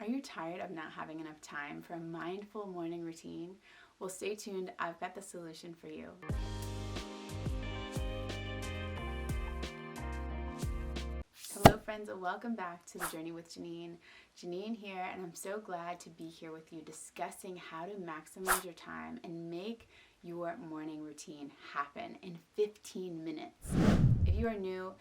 Are you tired of not having enough time for a mindful morning routine? Well, stay tuned. I've got the solution for you. Hello, friends, and welcome back to The Journey with Janine. Janine here, and I'm so glad to be here with you discussing how to maximize your time and make your morning routine happen in 15 minutes. If you are new,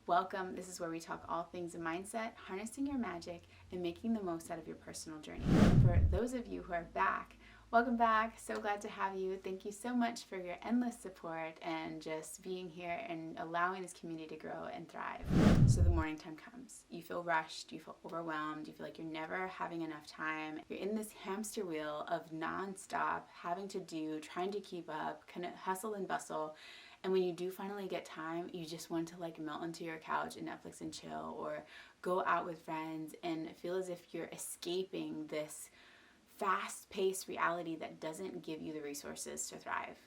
welcome. This is where we talk all things mindset, harnessing your magic, and making the most out of your personal journey. And for those of you who are back, welcome back. So glad to have you. Thank you so much for your endless support and just being here and allowing this community to grow and thrive. So the morning time comes. You feel rushed, you feel overwhelmed, you feel like you're never having enough time. You're in this hamster wheel of nonstop having to do, trying to keep up, kind of hustle and bustle. And when you do finally get time, you just want to melt into your couch and Netflix and chill, or go out with friends and feel as if you're escaping this fast-paced reality that doesn't give you the resources to thrive.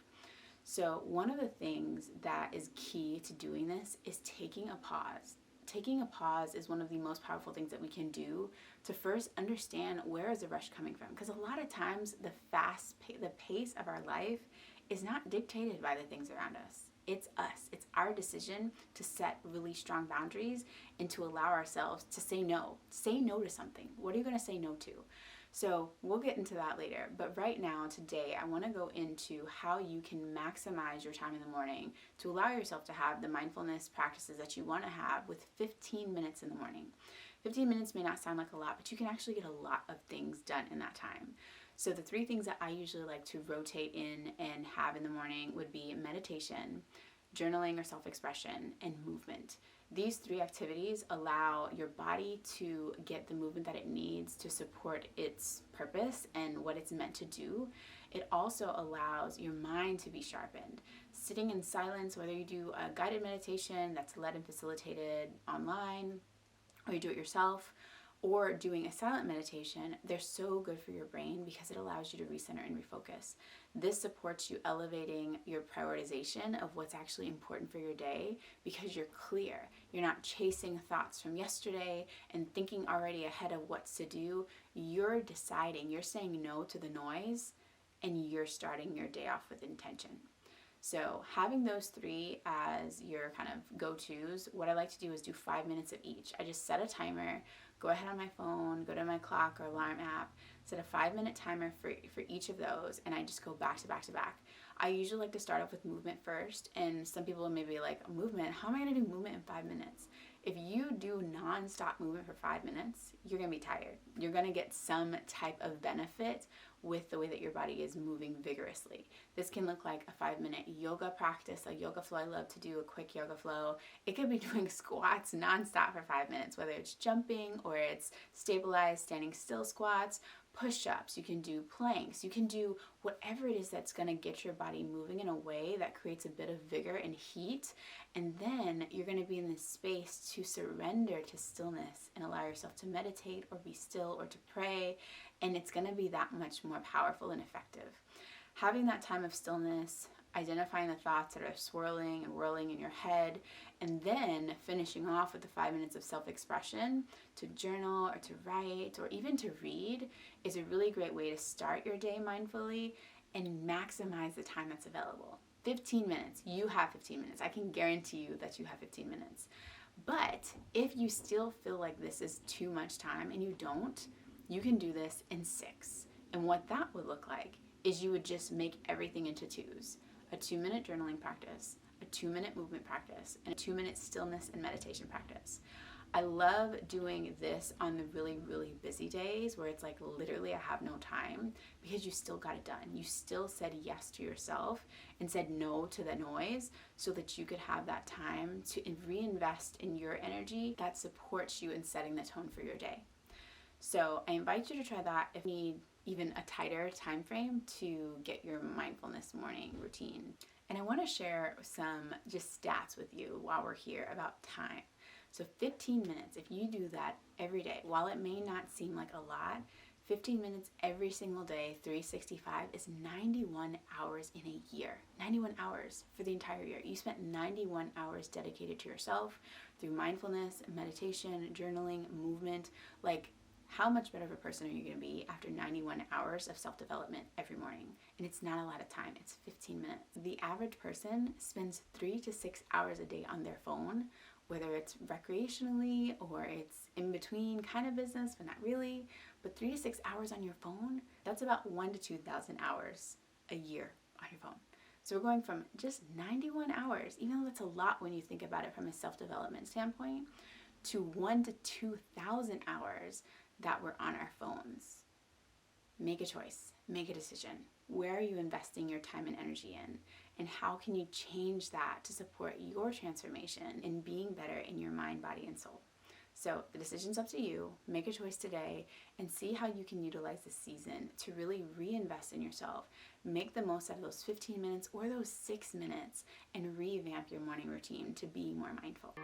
So one of the things that is key to doing this is taking a pause. Taking a pause is one of the most powerful things that we can do to first understand where is the rush coming from. Because a lot of times the pace of our life is not dictated by the things around us. It's us. It's our decision to set really strong boundaries and to allow ourselves to say no. Say no to something. What are you going to say no to? So we'll get into that later. But right now, today, I want to go into how you can maximize your time in the morning to allow yourself to have the mindfulness practices that you want to have with 15 minutes in the morning. 15 minutes may not sound like a lot, but you can actually get a lot of things done in that time. So the three things that I usually like to rotate in and have in the morning would be meditation, journaling or self-expression, and movement. These three activities allow your body to get the movement that it needs to support its purpose and what it's meant to do. It also allows your mind to be sharpened. Sitting in silence, whether you do a guided meditation that's led and facilitated online, or you do it yourself, or doing a silent meditation, they're so good for your brain because it allows you to recenter and refocus. This supports you elevating your prioritization of what's actually important for your day because you're clear. You're not chasing thoughts from yesterday and thinking already ahead of what's to do. You're deciding, you're saying no to the noise, and you're starting your day off with intention. So having those three as your kind of go-tos, what I like to do is do 5 minutes of each. I just set a timer, go ahead on my phone, go to my clock or alarm app, set a 5-minute timer for each of those, and I just go back to back to back. I usually like to start off with movement first, and some people may be like, movement? How am I going to do movement in 5 minutes? If you do non-stop movement for 5 minutes, you're going to be tired. You're going to get some type of benefit with the way that your body is moving vigorously. This can look like a 5-minute yoga practice, a yoga flow. I love to do a quick yoga flow. It could be doing squats nonstop for 5 minutes, whether it's jumping or it's stabilized standing still squats, push-ups, you can do planks, you can do whatever it is that's going to get your body moving in a way that creates a bit of vigor and heat. And then you're going to be in this space to surrender to stillness and allow yourself to meditate or be still or to pray. And it's going to be that much more powerful and effective. Having that time of stillness, identifying the thoughts that are swirling and whirling in your head, and then finishing off with the 5 minutes of self-expression to journal or to write or even to read is a really great way to start your day mindfully and maximize the time that's available. 15 minutes. You have 15 minutes. I can guarantee you that you have 15 minutes. But if you still feel like this is too much time and you don't, you can do this in 6. And what that would look like is you would just make everything into 2s. A 2-minute journaling practice, a 2-minute movement practice, and a 2-minute stillness and meditation practice. I love doing this on the really, really busy days where it's like literally I have no time, because you still got it done. You still said yes to yourself and said no to the noise so that you could have that time to reinvest in your energy that supports you in setting the tone for your day. So I invite you to try that if you need even a tighter time frame to get your mindfulness morning routine. And I want to share some just stats with you while we're here about time. So 15 minutes, if you do that every day, while it may not seem like a lot, 15 minutes every single day, 365, is 91 hours in a year. 91 hours for the entire year. You spent 91 hours dedicated to yourself through mindfulness, meditation, journaling, movement. Like, How much better of a person are you going to be after 91 hours of self-development every morning? And it's not a lot of time, it's 15 minutes. The average person spends 3 to 6 hours a day on their phone, whether it's recreationally or it's in between kind of business, but not really. But 3 to 6 hours on your phone, that's about 1,000 to 2,000 hours a year on your phone. So we're going from just 91 hours, even though that's a lot when you think about it from a self-development standpoint, to 1,000 to 2,000 hours that we're on our phones. Make a choice, make a decision. Where are you investing your time and energy in? And how can you change that to support your transformation in being better in your mind, body, and soul? So the decision's up to you. Make a choice today and see how you can utilize this season to really reinvest in yourself. Make the most out of those 15 minutes or those 6 minutes and revamp your morning routine to be more mindful.